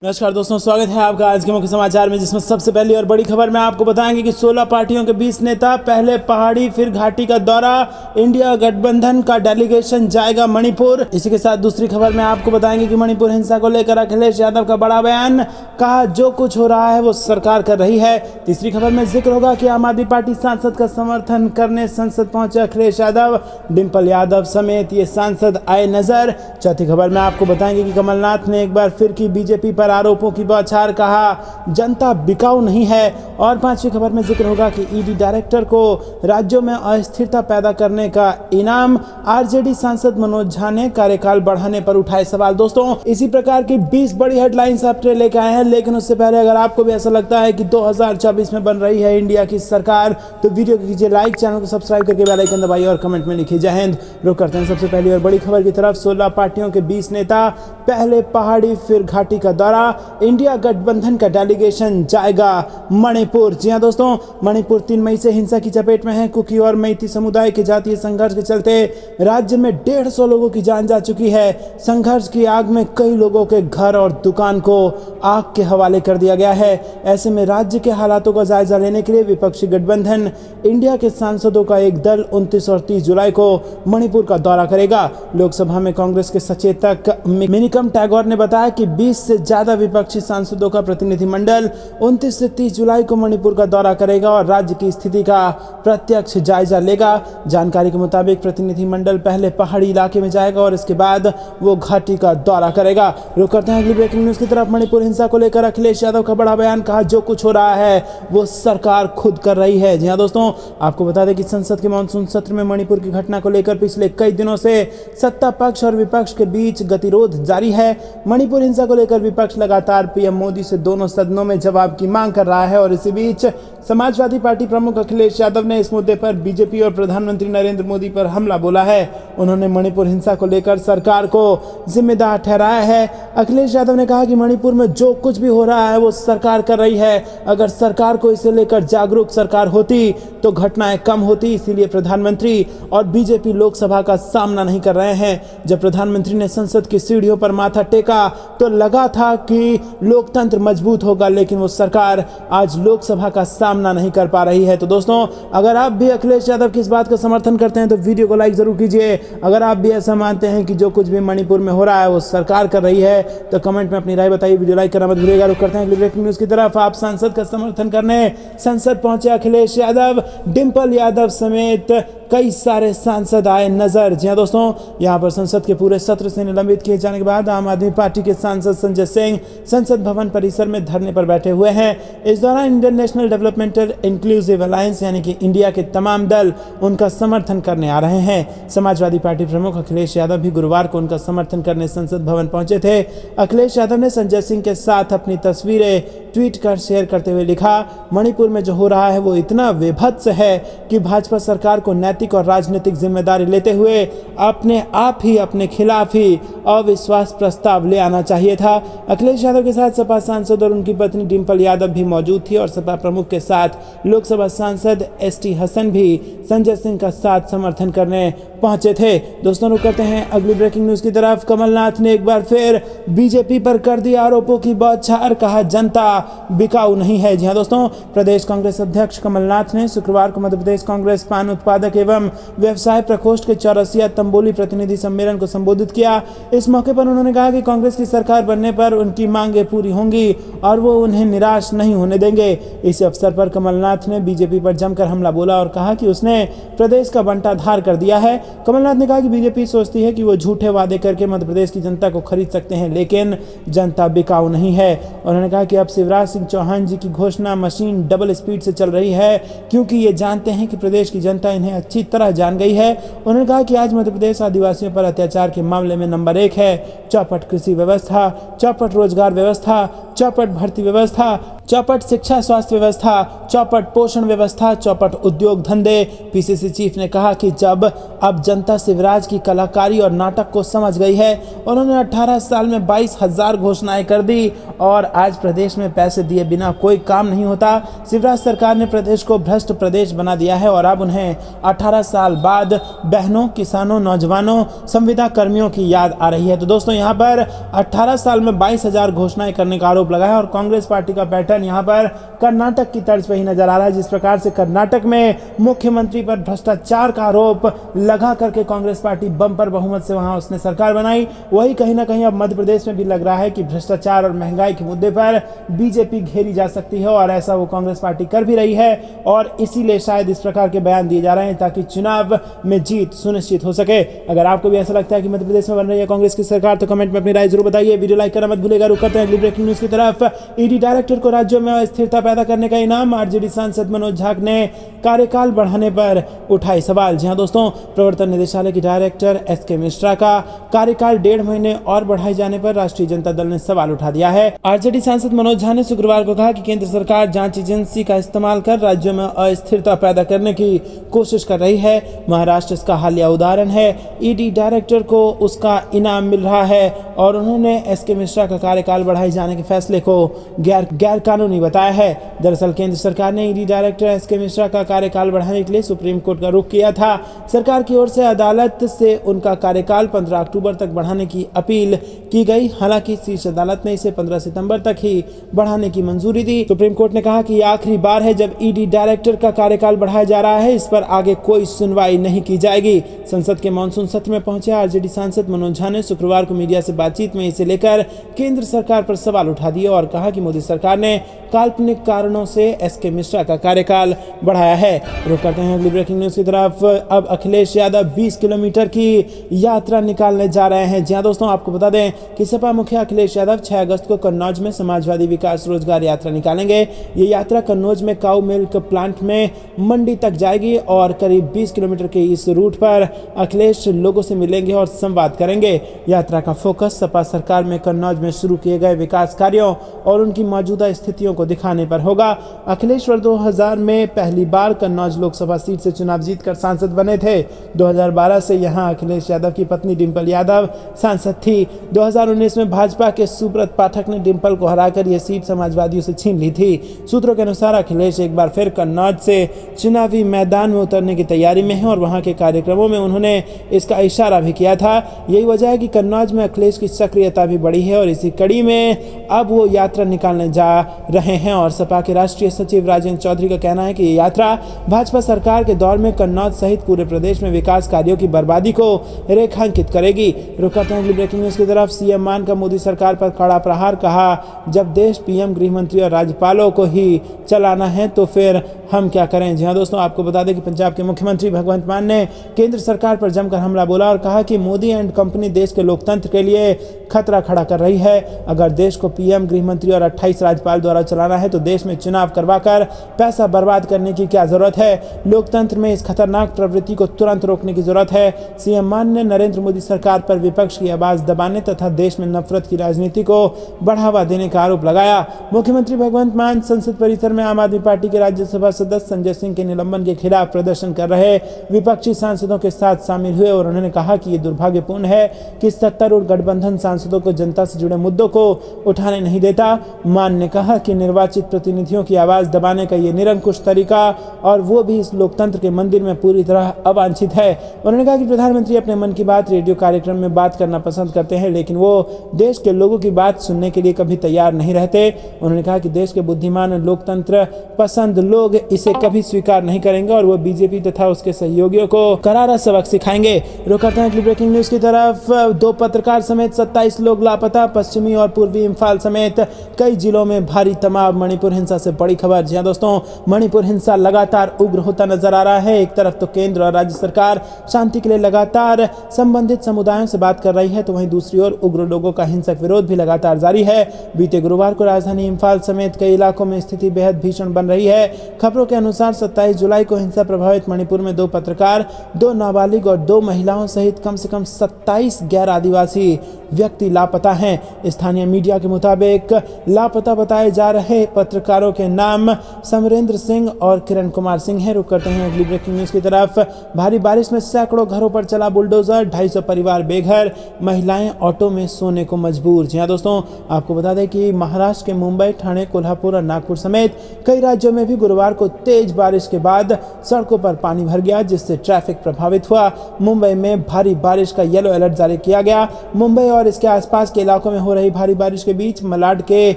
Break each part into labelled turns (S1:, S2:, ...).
S1: नमस्कार दोस्तों, स्वागत है आपका आज के मुख्य समाचार में, जिसमें सबसे पहली और बड़ी खबर में आपको बताएंगे कि 16 पार्टियों के 20 नेता पहले पहाड़ी फिर घाटी का दौरा। इंडिया गठबंधन का डेलीगेशन जाएगा मणिपुर। इसी के साथ दूसरी खबर में आपको बताएंगे कि मणिपुर हिंसा को लेकर अखिलेश यादव का बड़ा बयान, कहा जो कुछ हो रहा है वो सरकार कर रही है। तीसरी खबर में जिक्र होगा कि आम आदमी पार्टी सांसद का समर्थन करने संसद पहुंचे अखिलेश यादव, डिम्पल यादव समेत ये सांसद आए नजर। चौथी खबर में आपको बताएंगे कि कमलनाथ ने एक बार फिर की बीजेपी पर आरोपों की बौछार, कहा जनता बिकाऊ नहीं है। और पांचवी खबर में जिक्र होगा कि ईडी डायरेक्टर को राज्यों में अस्थिरता पैदा करने का इनाम। आरजेडी सांसद मनोज झा ने कार्यकाल बढ़ाने पर उठाए सवाल। दोस्तों, इसी प्रकार की 20 बड़ी हेडलाइंस आपके लेकर आए हैं, लेकिन उससे पहले अगर आपको भी ऐसा लगता है कि 2024 में बन रही है इंडिया की सरकार, तो वीडियो को कीजिए लाइक, चैनल को सब्सक्राइब करके बेल आइकन दबाइए और कमेंट में लिखिए जय हिंद। रुक करते हैं सबसे पहली और बड़ी खबर की तरफ। 16 पार्टियों के 20 नेता पहले पहाड़ी फिर घाटी का दौरा। इंडिया गठबंधन का डेलीगेशन जाएगा मणिपुर। जी हां दोस्तों, मणिपुर 3 मई से हिंसा की चपेट में है। कुकी और मैती समुदाय के जातीय संघर्ष के चलते राज्य में 150 लोगों की जान जा चुकी है। संघर्ष की आग में कई लोगों के घर और दुकान को आग के हवाले कर दिया गया है। ऐसे में राज्य के हालातों का जायजा लेने के लिए विपक्षी गठबंधन इंडिया के सांसदों का एक दल 29 और 30 जुलाई को मणिपुर का दौरा करेगा। लोकसभा में कांग्रेस के सचेतक मिनिकम टैगोर ने बताया कि 20 से ज्यादा विपक्षी सांसदों का प्रतिनिधिमंडल 29 से 30 जुलाई को मणिपुर का दौरा करेगा और राज्य की स्थिति का प्रत्यक्ष जायजा लेगा। जानकारी के मुताबिक प्रतिनिधिमंडल पहले पहाड़ी इलाके में जाएगा और इसके बाद वो घाटी का दौरा करेगा। रुक करते हैं अगली ब्रेकिंग न्यूज की तरफ। मणिपुर हिंसा को लेकर अखिलेश यादव का बड़ा बयान, कहा जो कुछ हो रहा है वो सरकार खुद कर रही है। जी हाँ दोस्तों, आपको बता दें कि संसद के मानसून सत्र में मणिपुर की घटना को लेकर पिछले कई दिनों से सत्ता पक्ष और विपक्ष के बीच गतिरोध जारी है। मणिपुर हिंसा को लेकर विपक्ष लगातार पीएम मोदी से दोनों सदनों में जवाब की मांग कर रहा है और इसी बीच समाजवादी पार्टी प्रमुख अखिलेश यादव ने इस मुद्दे पर बीजेपी और प्रधानमंत्री नरेंद्र मोदी पर हमला बोला है। उन्होंने मणिपुर हिंसा को लेकर सरकार को जिम्मेदार ठहराया है। अखिलेश यादव ने कहा कि मणिपुर में जो कुछ भी हो रहा है वो सरकार कर रही है। अगर सरकार को इसे लेकर जागरूक सरकार होती तो घटनाएं कम होती, इसीलिए प्रधानमंत्री और बीजेपी लोकसभा का सामना नहीं कर रहे हैं। जब प्रधानमंत्री ने संसद की सीढ़ियों पर माथा टेका तो लगा था कि लोकतंत्र मजबूत होगा, लेकिन वो सरकार आज लोकसभा का सामना नहीं कर पा रही है। तो दोस्तों, अगर आप भी अखिलेश यादव की इस बात का समर्थन करते हैं तो वीडियो को लाइक जरूर कीजिए। अगर आप भी ऐसा मानते हैं कि जो कुछ भी मणिपुर में हो रहा है वो सरकार कर रही है तो कमेंट में अपनी राय बताइए। वीडियो लाइक करना मत भूलिएगा। रुक करते हैं अगली ब्रेकिंग न्यूज की तरफ। आप सांसद का समर्थन करने संसद पहुंचे अखिलेश यादव, डिम्पल यादव समेत कई सारे सांसद आए नजर। जी हाँ दोस्तों, यहां पर संसद के पूरे सत्र से निलंबित किए जाने के बाद आम आदमी पार्टी के सांसद संजय सिंह संसद भवन परिसर में धरने पर बैठे हुए हैं। इस दौरान Indian national developmental inclusive alliance यानी कि इंडिया के तमाम दल उनका समर्थन करने आ रहे हैं। समाजवादी पार्टी प्रमुख अखिलेश यादव भी गुरुवार को उनका समर्थन करने संसद भवन पहुंचे थे। अखिलेश यादव ने संजय सिंह के साथ अपनी तस्वीरें ट्वीट कर शेयर करते हुए लिखा, मणिपुर में जो हो रहा है वो इतना विभत्स है कि भाजपा सरकार को नैतिक और राजनीतिक जिम्मेदारी लेते हुए अपने आप ही अपने खिलाफ ही अविश्वास प्रस्ताव ले आना चाहिए था। अखिलेश यादव के साथ सपा सांसद और उनकी पत्नी डिम्पल यादव भी मौजूद थी और सपा प्रमुख के साथ लोकसभा सांसद एसटी हसन भी संजय सिंह का साथ समर्थन करने पहुंचे थे। दोस्तों, रुक करते हैं अगली ब्रेकिंग न्यूज की तरफ। कमलनाथ ने एक बार फिर बीजेपी पर कर दी आरोपों की बौछार, कहा जनता बिकाऊ नहीं है। जी हाँ दोस्तों, प्रदेश कांग्रेस अध्यक्ष कमलनाथ ने शुक्रवार को मध्य प्रदेश कांग्रेस पान उत्पादक एवं व्यवसाय प्रकोष्ठ के 84वां तंबोली प्रतिनिधि सम्मेलन को संबोधित किया। इस मौके पर उन्होंने कहा कि कांग्रेस की सरकार बनने पर उनकी मांगे पूरी होंगी और वो उन्हें निराश नहीं होने देंगे। इस अवसर पर कमलनाथ ने बीजेपी पर जमकर हमला बोला और कहा कि उसने प्रदेश का बंटाधार कर दिया है। कमलनाथ ने कहा कि बीजेपी सोचती है कि वो झूठे वादे करके मध्य प्रदेश की जनता को खरीद सकते हैं, लेकिन जनता बिकाऊ नहीं है। उन्होंने कहा कि अब शिवराज सिंह चौहान जी की घोषणा मशीन डबल स्पीड से चल रही है, क्योंकि ये जानते हैं कि प्रदेश की जनता इन्हें अच्छी तरह जान गई है। उन्होंने कहा कि आज मध्य प्रदेश आदिवासियों पर अत्याचार के मामले में नंबर 1 है। चौपट कृषि व्यवस्था, चौपट रोजगार व्यवस्था, चौपट भर्ती व्यवस्था, चौपट शिक्षा स्वास्थ्य व्यवस्था, चौपट पोषण व्यवस्था, चौपट उद्योग धंधे। पीसीसी चीफ ने कहा कि जब अब जनता शिवराज की कलाकारी और नाटक को समझ गई है। उन्होंने 18 साल में 22,000 घोषणाएं कर दी और आज प्रदेश में पैसे दिए बिना कोई काम नहीं होता। शिवराज सरकार ने प्रदेश को भ्रष्ट प्रदेश बना दिया है और अब उन्हें 18 साल बाद बहनों, किसानों, नौजवानों, संविदा कर्मियों की याद आ रही है। तो दोस्तों, यहाँ पर 18 साल में 22,000 घोषणाएं करने का आरोप लगा है और कांग्रेस पार्टी का पैटर्न यहाँ पर कर्नाटक की तर्ज पर ही नजर आ रहा है। जिस प्रकार से कर्नाटक में मुख्यमंत्री पर भ्रष्टाचार का आरोप लगा करके कांग्रेस पार्टी बम्पर बहुमत से वहां उसने सरकार बनाई, वही कहीं ना कहीं अब मध्य प्रदेश में भी लग रहा है कि भ्रष्टाचार और महंगाई के मुद्दे पर बीजेपी घेरी जा सकती है और ऐसा वो कांग्रेस पार्टी कर भी रही है और इसीलिए शायद इस प्रकार के बयान दिए जा रहे हैं ताकि चुनाव में जीत सुनिश्चित हो सके। अगर आपको भी ऐसा लगता है कि मध्य प्रदेश में बन रही है कांग्रेस की सरकार तो कमेंट में अपनी राय जरूर बताइए। वीडियो लाइक करना मत भूलिएगा। रुक करते हैं अगली ब्रेकिंग न्यूज की तरफ। ईडी डायरेक्टर को राज्यों में अस्थिरता पैदा करने का इनाम। आरजेडी सांसद मनोज झा ने कार्यकाल बढ़ाने पर उठाए सवाल। जी हां दोस्तों, प्रवर्तन निदेशालय की डायरेक्टर एसके मिश्रा का कार्यकाल 1.5 महीने और बढ़ाए जाने पर राष्ट्रीय जनता दल ने सवाल उठा दिया है। आरजेडी सांसद मनोज झा ने शुक्रवार को कहा कि केंद्र सरकार जांच एजेंसी का इस्तेमाल कर राज्यों में अस्थिरता पैदा करने की कोशिश कर रही है। महाराष्ट्र इसका हालिया उदाहरण है। ईडी डायरेक्टर को उसका इनाम मिल रहा है और उन्होंने एसके मिश्रा का कार्यकाल बढ़ाए जाने के फैसले को गैर कानूनी बताया है। दरअसल केंद्र सरकार ने ईडी डायरेक्टर एसके मिश्रा का कार्यकाल बढ़ाने के लिए सुप्रीम कोर्ट का रुख किया था। सरकार की ओर से अदालत से उनका कार्यकाल 15 अक्टूबर तक बढ़ाने की अपील की गई। हालांकि शीर्ष अदालत ने इसे 15 सितंबर तक ही बढ़ाने की मंजूरी दी। सुप्रीम कोर्ट ने कहा कि यह आखिरी बार है जब ईडी डायरेक्टर का कार्यकाल बढ़ाया जा रहा है। इस पर आगे कोई सुनवाई नहीं की जाएगी। संसद के मानसून सत्र में पहुंचे आरजेडी सांसद मनोज झा ने शुक्रवार को मीडिया से बातचीत में इसे लेकर केंद्र सरकार पर सवाल उठा दिए और कहा कि मोदी सरकार ने काल्पनिक कारणों से एसके मिश्रा का कार्यकाल बढ़ाया है। रुक करते हैं अगली ब्रेकिंग न्यूज की तरफ। अब अखिलेश यादव 20 किलोमीटर की यात्रा निकालने जा रहे हैं। जी हां दोस्तों, आपको बता दें कि सपा मुखिया अखिलेश यादव 6 अगस्त को कन्नौज में समाजवादी विकास रोजगार यात्रा निकालेंगे। ये यात्रा कन्नौज में काऊ मिल्क प्लांट में मंडी तक जाएगी और करीब 20 किलोमीटर के इस रूट पर अखिलेश लोगों से मिलेंगे और संवाद करेंगे। यात्रा का फोकस सपा सरकार में कन्नौज में शुरू किए गए विकास कार्यों और उनकी मौजूदा स्थितियों को दिखाने पर होगा। अखिलेश 2000 में पहली बार कन्नौज लोकसभा सीट से चुनाव जीतकर सांसद बने थे। 2012 से यहां अखिलेश यादव की पत्नी डिंपल यादव सांसद थी। 2019 में भाजपा के सुब्रत पाठक ने डिंपल को हराकर यह सीट समाजवादियों से छीन ली थी। सूत्रों के अनुसार अखिलेश एक बार फिर कन्नौज से चुनावी मैदान में उतरने की तैयारी में है और वहां के कार्यक्रमों में उन्होंने इसका इशारा भी किया था। यही वजह है कि कन्नौज में अखिलेश की सक्रियता भी बढ़ी है और इसी कड़ी में अब वो यात्रा निकालने जा रहे हैं और सपा के राष्ट्रीय सचिव राजेंद्र चौधरी का कहना है कि ये यात्रा भाजपा सरकार के दौर में कन्नौज सहित पूरे प्रदेश में विकास कार्यों की बर्बादी को रेखांकित करेगी। रुक करते हैं अगली ब्रेकिंग न्यूज की तरफ। सीएम मान का मोदी सरकार पर कड़ा प्रहार। कहा, जब देश पीएम, गृहमंत्री और राज्यपालों को ही चलाना है तो फिर हम क्या करें। जी हाँ दोस्तों, आपको बता दें कि पंजाब के मुख्यमंत्री भगवंत मान ने केंद्र सरकार पर जमकर हमला बोला और कहा कि मोदी एंड कंपनी देश के लोकतंत्र के लिए खतरा खड़ा कर रही है। अगर देश को पीएम, गृहमंत्री और 28 राज्यपाल द्वारा चलाना है तो देश में चुनाव करवाकर पैसा बर्बाद करने की क्या जरूरत है। लोकतंत्र में इस खतरनाक प्रवृत्ति को तुरंत रोकने की जरूरत है। सीएम मान ने नरेंद्र मोदी सरकार पर विपक्ष की आवाज दबाने तथा देश में नफरत की राजनीति को बढ़ावा देने का आरोप लगाया। मुख्यमंत्री भगवंत मान संसद परिसर में आम आदमी पार्टी के राज्यसभा सदस्य संजय सिंह के निलंबन के खिलाफ प्रदर्शन कर रहे विपक्षी सांसदों के साथ शामिल हुए और उन्होंने कहा कि ये दुर्भाग्यपूर्ण है कि सत्तारूढ़ गठबंधन सांसदों को जनता से जुड़े मुद्दों को उठाने नहीं देता। मान ने कहा कि निर्वाचित प्रतिनिधियों की आवाज दबाने का ये निरंकुश तरीका और वो भी इस लोकतंत्र के मंदिर में पूरी तरह अवांछित है। उन्होंने कहा कि प्रधानमंत्री अपने मन की बात रेडियो कार्यक्रम में बात करना पसंद करते हैं लेकिन वो देश के लोगों की बात सुनने के लिए कभी तैयार नहीं रहते। उन्होंने कहा कि देश के बुद्धिमान लोकतंत्र पसंद लोग इसे कभी स्वीकार नहीं करेंगे और वो बीजेपी तथा उसके सहयोगियों को करारा सबक सिखाएंगे। रुक करते हैं अगली ब्रेकिंग न्यूज की तरफ। 2 पत्रकार समेत 27 लोग लापता। पश्चिमी और पूर्वी इम्फाल समेत कई जिलों में भारी तनाव। मणिपुर हिंसा से बड़ी खबर। जी हां दोस्तों, मणिपुर हिंसा लगातार उग्र होता नजर आ रहा है। एक तरफ तो केंद्र और राज्य सरकार शांति के लिए लगातार संबंधित समुदायों से बात कर रही है तो वहीं दूसरी ओर उग्र लोगों का हिंसक विरोध भी लगातार जारी है। बीते गुरुवार को राजधानी इम्फाल समेत कई इलाकों में स्थिति बेहद भीषण बन रही है। खबरों के अनुसार 27 जुलाई को हिंसा प्रभावित मणिपुर में 2 पत्रकार, 2 नाबालिग और 2 महिलाओं सहित कम से कम 27 गैर आदिवासी व्यक्ति लापता हैं। स्थानीय मीडिया के मुताबिक लापता बताए जा रहे पत्रकारों के नाम समरेंद्र सिंह और किरण कुमार सिंह हैं। रुक करते हैं अगली ब्रेकिंग न्यूज की तरफ। भारी बारिश में सैकड़ों घरों पर चला बुलडोजर, 250 परिवार बेघर, महिलाएं ऑटो में सोने को मजबूर। जी हां दोस्तों, आपको बता दें कि महाराष्ट्र के मुंबई, ठाणे, कोल्हापुर और नागपुर समेत कई राज्यों में भी गुरुवार को तेज बारिश के बाद सड़कों पर पानी भर गया, जिससे ट्रैफिक प्रभावित हुआ। मुंबई में भारी बारिश का येलो अलर्ट जारी किया गया। मुंबई और इसके आसपास के इलाकों में हो रही भारी बारिश के बीच मलाड के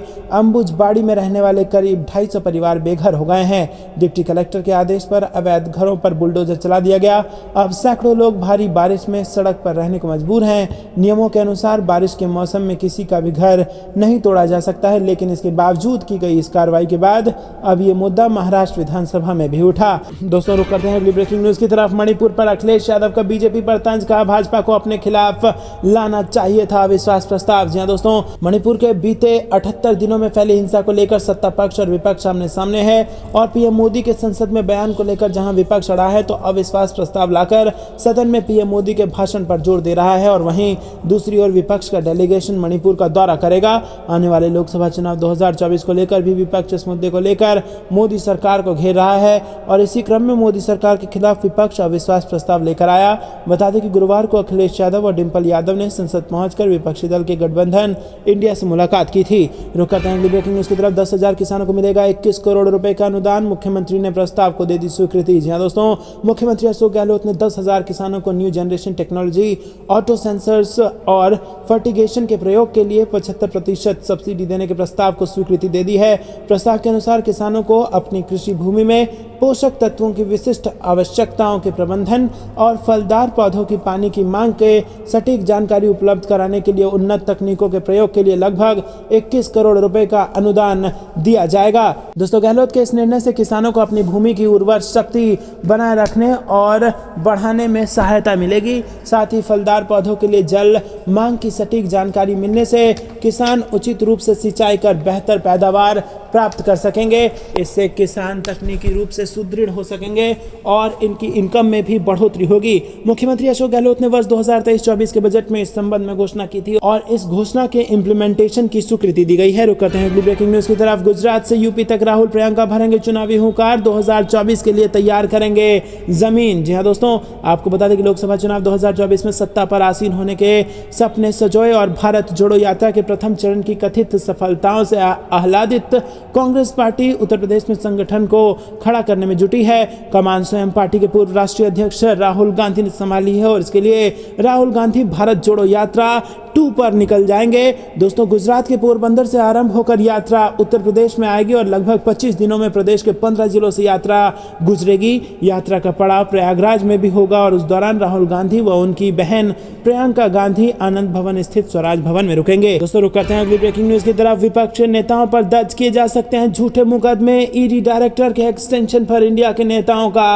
S1: अंबुजबाड़ी में रहने वाले करीब 250 परिवार बेघर हो गए हैं। डिप्टी कलेक्टर के आदेश पर अवैध घरों पर बुलडोजर चला दिया गया। अब सैकड़ों लोग भारी बारिश में सड़क पर रहने को मजबूर हैं। नियमों के अनुसार बारिश के मौसम में किसी का भी घर नहीं तोड़ा जा सकता है, लेकिन इसके बावजूद की गई इस कार्रवाई के बाद अब ये मुद्दा महाराष्ट्र विधानसभा में भी उठा। दोस्तों, रुक करते हैं अगली ब्रेकिंग न्यूज की तरफ। मणिपुर पर अखिलेश यादव का बीजेपी पर तंज, कहा भाजपा को अपने खिलाफ लाना चाहिए था अविश्वास प्रस्ताव। जी हां दोस्तों, मणिपुर के बीते 78 दिनों में फैली हिंसा को लेकर सत्ता पक्ष और विपक्ष आमने सामने है और पीएम मोदी के संसद में बयान को लेकर जहां विपक्ष अड़ा है तो अविश्वास प्रस्ताव लाकर सदन में पीएम मोदी के भाषण पर जोर दे रहा है और वहीं दूसरी ओर विपक्ष का डेलीगेशन मणिपुर का दौरा करेगा। आने वाले लोकसभा चुनाव 2024 को लेकर भी विपक्ष इस मुद्दे को लेकर मोदी सरकार को घेर रहा है और इसी क्रम में मोदी सरकार के खिलाफ विपक्ष अविश्वास प्रस्ताव लेकर आया। बता दें कि गुरुवार को अखिलेश यादव और डिंपल यादव ने संसद पहुंचकर विपक्षी दल के गठबंधन इंडिया से मुलाकात की थी। रुक करते हैं अगली ब्रेकिंग न्यूज की तरफ। 10,000 किसानों को मिलेगा 21 करोड़ रुपए का अनुदान, मुख्यमंत्री ने प्रस्ताव को दे दी स्वीकृति। जी हां दोस्तों, मुख्यमंत्री अशोक गहलोत ने 10,000 किसानों को new generation technology, auto sensors और फर्टिगेशन के प्रयोग के लिए 75% सब्सिडी देने के प्रस्ताव को स्वीकृति दे दी है। प्रस्ताव के अनुसार किसानों को अपनी कृषि भूमि में पोषक तत्वों की विशिष्ट आवश्यकताओं के प्रबंधन और फलदार पौधों की पानी की मांग के सटीक जानकारी उपलब्ध कराने के लिए उन्नत तकनीकों के प्रयोग के लिए लगभग 21 करोड़ रुपए का अनुदान दिया जाएगा। दोस्तों, गहलोत के इस निर्णय से किसानों को अपनी भूमि की उर्वर शक्ति बनाए रखने और बढ़ाने में सहायता मिलेगी। साथ ही फलदार पौधों के लिए जल मांग की सटीक जानकारी मिलने से किसान उचित रूप से सिंचाई कर बेहतर पैदावार प्राप्त कर सकेंगे। इससे किसान तकनीकी रूप से सुदृढ़ हो सकेंगे और इनकी इनकम में भी बढ़ोतरी होगी। मुख्यमंत्री अशोक गहलोत ने वर्ष 2023-24 के बजट में इस संबंध में घोषणा की थी और इस घोषणा के इम्प्लीमेंटेशन की स्वीकृति दी गई है। रुक करते हैं अगली ब्रेकिंग न्यूज की तरफ। गुजरात से यूपी तक राहुल प्रियंका भरेंगे चुनावी हुंकार, 2024 के लिए तैयार करेंगे जमीन। जी हां दोस्तों, आपको बता दें कि लोकसभा चुनाव 2024 में सत्ता पर आसीन होने के सपने सजोए और भारत जोड़ो यात्रा के प्रथम चरण की कथित सफलताओं से आह्लादित कांग्रेस पार्टी उत्तर प्रदेश में संगठन को खड़ा करने में जुटी है। कमान स्वयं पार्टी के पूर्व राष्ट्रीय अध्यक्ष राहुल गांधी ने संभाली है और इसके लिए राहुल गांधी भारत जोड़ो यात्रा 2 पर निकल जाएंगे। दोस्तों, गुजरात के पोरबंदर से आरंभ होकर यात्रा उत्तर प्रदेश में आएगी और लगभग 25 दिनों में प्रदेश के 15 जिलों से यात्रा गुजरेगी। यात्रा का पड़ाव प्रयागराज में भी होगा और उस दौरान राहुल गांधी व उनकी बहन प्रियंका गांधी आनंद भवन स्थित स्वराज भवन में रुकेंगे। दोस्तों, रुक करते हैं अगली ब्रेकिंग न्यूज की तरफ। विपक्ष नेताओं पर दर्ज किए जा सकते हैं झूठे मुकदमे, ईडी डायरेक्टर के एक्सटेंशन पर इंडिया के नेताओं का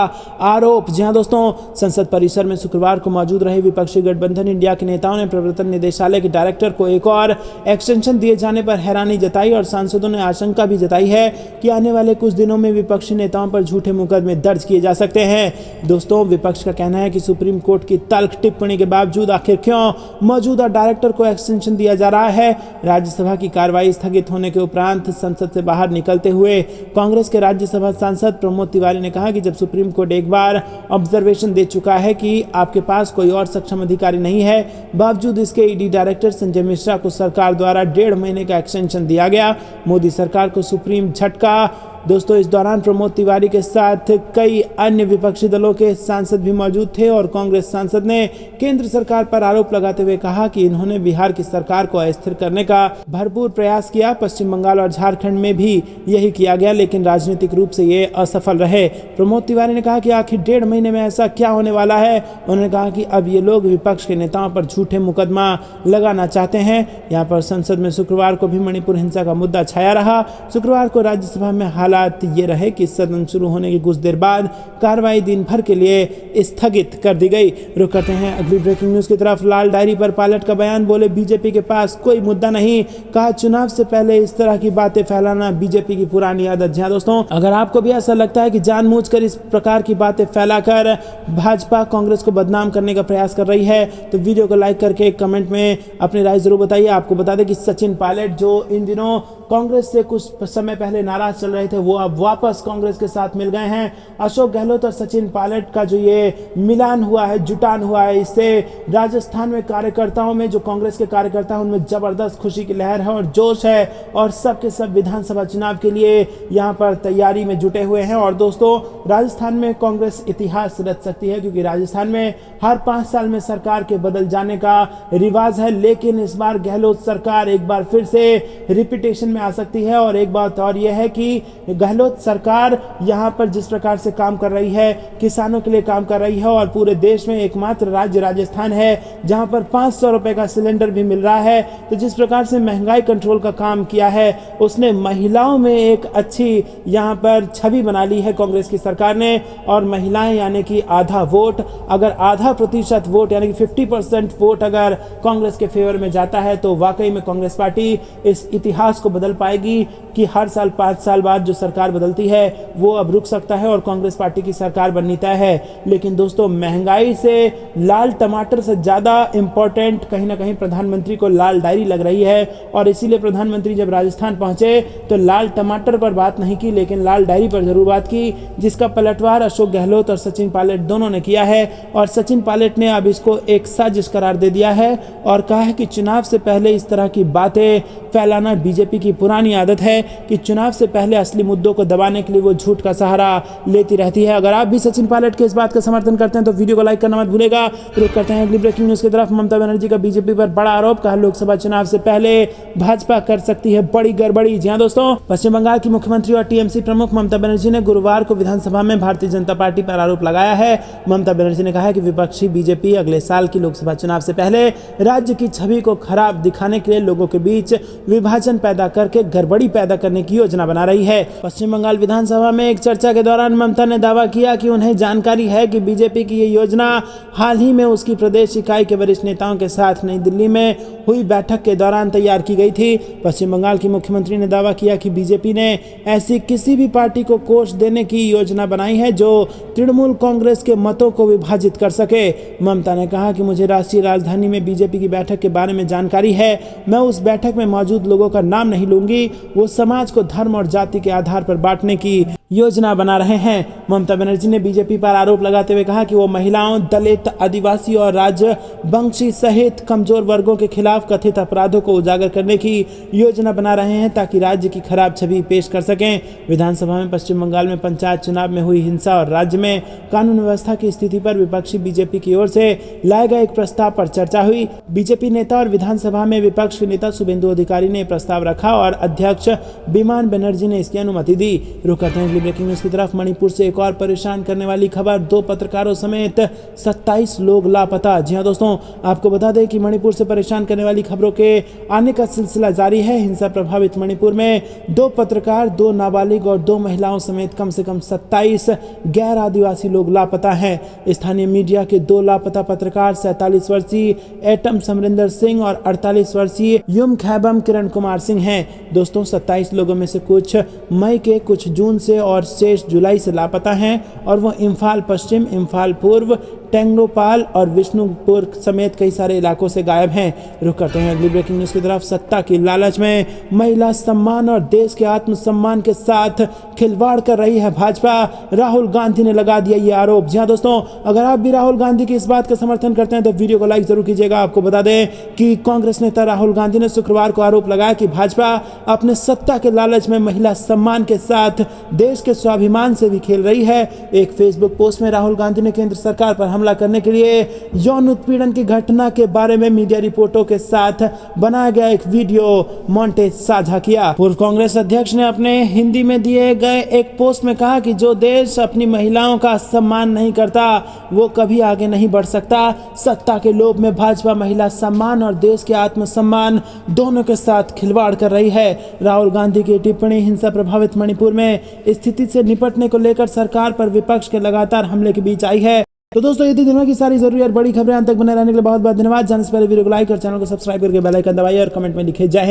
S1: आरोप। जी हां दोस्तों, संसद परिसर में शुक्रवार को मौजूद रहे विपक्षी गठबंधन इंडिया के नेताओं ने प्रवर्तन निदेशालय के डायरेक्टर को एक और एक्सटेंशन दिए जाने पर हैरानी जताई और सांसदों ने आशंका भी जताई है कि आने वाले कुछ दिनों में विपक्षी नेताओं पर झूठे मुकदमे दर्ज किए जा सकते हैं। दोस्तों, विपक्ष का कहना है कि सुप्रीम कोर्ट की तल्ख टिप्पणी के बावजूद आखिर क्यों मौजूदा डायरेक्टर को एक्सटेंशन दिया जा रहा है। राज्यसभा की कार्रवाई स्थगित होने के उपरांत संसद से बाहर निकलते हुए कांग्रेस के राज्यसभा सांसद प्रमोद तिवारी ने कहा कि जब सुप्रीम कोर्ट एक बार ऑब्जर्वेशन दे चुका है कि आपके पास कोई और सक्षम अधिकारी नहीं है, बावजूद इसके ईडी डायरेक्टर संजय मिश्रा को सरकार द्वारा 1.5 महीने का एक्सटेंशन दिया गया। मोदी सरकार को सुप्रीम झटका। दोस्तों, इस दौरान प्रमोद तिवारी के साथ कई अन्य विपक्षी दलों के सांसद भी मौजूद थे और कांग्रेस सांसद ने केंद्र सरकार पर आरोप लगाते हुए कहा कि इन्होंने बिहार की सरकार को अस्थिर करने का भरपूर प्रयास किया। पश्चिम बंगाल और झारखंड में भी यही किया गया, लेकिन राजनीतिक रूप से ये असफल रहे। प्रमोद तिवारी ने कहा कि आखिर 1.5 महीने में ऐसा क्या होने वाला है। उन्होंने कहा कि अब ये लोग विपक्ष के नेताओं पर झूठे मुकदमा लगाना चाहते हैं। यहाँ पर संसद में शुक्रवार को भी मणिपुर हिंसा का मुद्दा छाया रहा। शुक्रवार को राज्यसभा में हाल हालात ये रहे कि सदन शुरू होने के कुछ देर बाद कार्रवाई दिन भर के लिए स्थगित कर दी गई। रुक करते हैं अगली ब्रेकिंग न्यूज की तरफ। लाल डायरी पर पायलट का बयान, बोले बीजेपी के पास कोई मुद्दा नहीं, कहा चुनाव से पहले इस तरह की बातें फैलाना बीजेपी की पुरानी आदत। जी दोस्तों, अगर आपको भी ऐसा लगता है कि जानबूझकर इस प्रकार की बातें फैलाकर भाजपा कांग्रेस को बदनाम करने का प्रयास कर रही है तो वीडियो को लाइक करके कमेंट में अपनी राय जरूर बताइए। आपको बता दें कि सचिन पायलट जो इन दिनों कांग्रेस से कुछ समय पहले नाराज चल रहे थे, वो अब वापस कांग्रेस के साथ मिल गए हैं। अशोक गहलोत और सचिन पायलट का जो ये मिलान हुआ है, जुटान हुआ है, इससे राजस्थान में कार्यकर्ताओं में, जो कांग्रेस के कार्यकर्ता हैं, उनमें जबरदस्त खुशी की लहर है और जोश है और सब के सब विधानसभा चुनाव के लिए यहाँ पर तैयारी में जुटे हुए हैं। और दोस्तों, राजस्थान में कांग्रेस इतिहास रच सकती है, क्योंकि राजस्थान में हर 5 साल में सरकार के बदल जाने का रिवाज है, लेकिन इस बार गहलोत सरकार एक बार फिर से रिपीटेशन में आ सकती है। और एक बात और यह है कि गहलोत सरकार यहाँ पर जिस प्रकार से काम कर रही है, किसानों के लिए काम कर रही है और पूरे देश में एकमात्र राज्य राजस्थान है जहाँ पर 500 रुपए का सिलेंडर भी मिल रहा है। तो जिस प्रकार से महंगाई कंट्रोल का काम किया है, उसने महिलाओं में एक अच्छी यहाँ पर छवि बना ली है कांग्रेस की सरकार ने। और महिलाएं यानी कि आधा वोट, अगर आधा प्रतिशत वोट यानी कि 50% वोट अगर कांग्रेस के फेवर में जाता है तो वाकई में कांग्रेस पार्टी इस इतिहास को बदल पाएगी कि हर साल 5 साल बाद जो सरकार बदलती है वो अब रुक सकता है और कांग्रेस पार्टी की सरकार बननी तय है। लेकिन दोस्तों, महंगाई से लाल टमाटर से ज्यादा इंपॉर्टेंट कहीं ना कहीं प्रधानमंत्री को लाल डायरी लग रही है और इसीलिए प्रधानमंत्री जब राजस्थान पहुंचे तो लाल टमाटर पर बात नहीं की, लेकिन लाल डायरी पर जरूर बात की, जिसका पलटवार अशोक गहलोत और सचिन पायलट दोनों ने किया है। और सचिन पायलट ने अब इसको एक साजिश करार दे दिया है और कहा है कि चुनाव से पहले इस तरह की बातें फैलाना बीजेपी की पुरानी आदत है कि चुनाव से पहले असली मुद्दों को दबाने के लिए वो झूठ का सहारा लेती रहती है। अगर आप भी सचिन पायलट के इस बात का समर्थन करते हैं तो वीडियो को लाइक करना मत भूलेगा। रुक करते हैं अगली ब्रेकिंग न्यूज की तरफ। ममता बनर्जी का बीजेपी पर बड़ा आरोप, कहा लोकसभा चुनाव से पहले भाजपा कर सकती है बड़ी गड़बड़ी। जी हां दोस्तों, पश्चिम बंगाल की मुख्यमंत्री और टीएमसी प्रमुख ममता बनर्जी ने गुरुवार को विधानसभा में भारतीय जनता पार्टी पर आरोप लगाया है। ममता बनर्जी ने कहा है कि विपक्षी बीजेपी अगले साल की लोकसभा चुनाव से पहले राज्य की छवि को खराब दिखाने के लिए लोगों के बीच विभाजन पैदा करके गड़बड़ी पैदा करने की योजना बना रही है। पश्चिम बंगाल विधानसभा में एक चर्चा के दौरान ममता ने दावा किया कि उन्हें जानकारी है कि बीजेपी की ये योजना हाल ही में उसकी प्रदेश इकाई के वरिष्ठ नेताओं के साथ नई दिल्ली में हुई बैठक के दौरान तैयार की गई थी। पश्चिम बंगाल की मुख्यमंत्री ने दावा किया कि बीजेपी ने ऐसी किसी भी पार्टी को कोष देने की योजना बनाई है जो तृणमूल कांग्रेस के मतों को विभाजित कर सके। ममता ने कहा कि मुझे राष्ट्रीय राजधानी में बीजेपी की बैठक के बारे में जानकारी है, मैं उस बैठक में मौजूद लोगों का नाम नहीं लूंगी, वो समाज को धर्म और जाति के आधार पर बांटने की योजना बना रहे हैं। ममता बनर्जी ने बीजेपी पर आरोप लगाते हुए कहा कि वो महिलाओं, दलित, आदिवासी और राजवंशी सहित कमजोर वर्गों के खिलाफ कथित अपराधों को उजागर करने की योजना बना रहे हैं ताकि राज्य की खराब छवि पेश कर सकें। विधानसभा में पश्चिम बंगाल में पंचायत चुनाव में हुई हिंसा और राज्य में कानून व्यवस्था की स्थिति पर विपक्षी बीजेपी की ओर से लाए गए एक प्रस्ताव पर चर्चा हुई। बीजेपी नेता और विधानसभा में विपक्ष के नेता शुभेंदु अधिकारी ने प्रस्ताव रखा और अध्यक्ष बिमान बनर्जी ने इसकी अनुमति दी। रुक करते हैं ब्रेकिंग न्यूज की तरफ। मणिपुर से एक और परेशान करने वाली खबर, 2 पत्रकारों समेत 27 लोग लापता। जी हां दोस्तों, आपको बता दें कि मणिपुर से परेशान करने वाली खबरों के आने का सिलसिला जारी है। हिंसा प्रभावित मणिपुर में 2 पत्रकार, 2 नाबालिग और 2 महिलाओं समेत कम से कम 27 गैर आदिवासी लोग लापता हैं। स्थानीय मीडिया के 2 लापता पत्रकार 47 वर्षीय एटम समरिंदर सिंह और 48 वर्षीय युम खैबम किरण कुमार सिंह हैं। दोस्तों, 27 लोगों में से कुछ मई के, कुछ जून से और शेष जुलाई से लापता हैं और वो इम्फाल पश्चिम, इम्फाल पूर्व, टेंगनोपाल और विष्णुपुर समेत कई सारे इलाकों से गायब हैं। रुक करते हैं अगली ब्रेकिंग न्यूज की तरफ। सत्ता की लालच में महिला सम्मान और देश के आत्मसम्मान के साथ खिलवाड़ कर रही है भाजपा, राहुल गांधी ने लगा दिया ये आरोप। जी हां दोस्तों, अगर आप भी राहुल गांधी की इस बात का समर्थन करते हैं तो वीडियो को लाइक जरूर कीजिएगा। आपको बता दें कि कांग्रेस नेता राहुल गांधी ने शुक्रवार को आरोप लगाया कि भाजपा अपने सत्ता के लालच में महिला सम्मान के साथ देश के स्वाभिमान से भी खेल रही है। एक फेसबुक पोस्ट में राहुल गांधी ने केंद्र सरकार पर हमला हमला करने के लिए यौन उत्पीड़न की घटना के बारे में मीडिया रिपोर्टों के साथ बनाया गया एक वीडियो मॉन्टेज साझा किया। पूर्व कांग्रेस अध्यक्ष ने अपने हिंदी में दिए गए एक पोस्ट में कहा कि जो देश अपनी महिलाओं का सम्मान नहीं करता वो कभी आगे नहीं बढ़ सकता। सत्ता के लोभ में भाजपा महिला सम्मान और देश के आत्मसम्मान दोनों के साथ खिलवाड़ कर रही है। राहुल गांधी की टिप्पणी हिंसा प्रभावित मणिपुर में स्थिति से निपटने को लेकर सरकार पर विपक्ष के लगातार हमले के बीच आई है। तो दोस्तों ये थी दिनों की सारी जरूरी और बड़ी खबरें। अंत तक बने रहने के लिए बहुत बहुत धन्यवाद। जाने से पहले वीडियो को लाइक और चैनल को सब्सक्राइब करके बेल आइकन दबाइए और कमेंट में लिखिए जय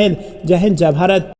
S1: हिंद, जय भारत।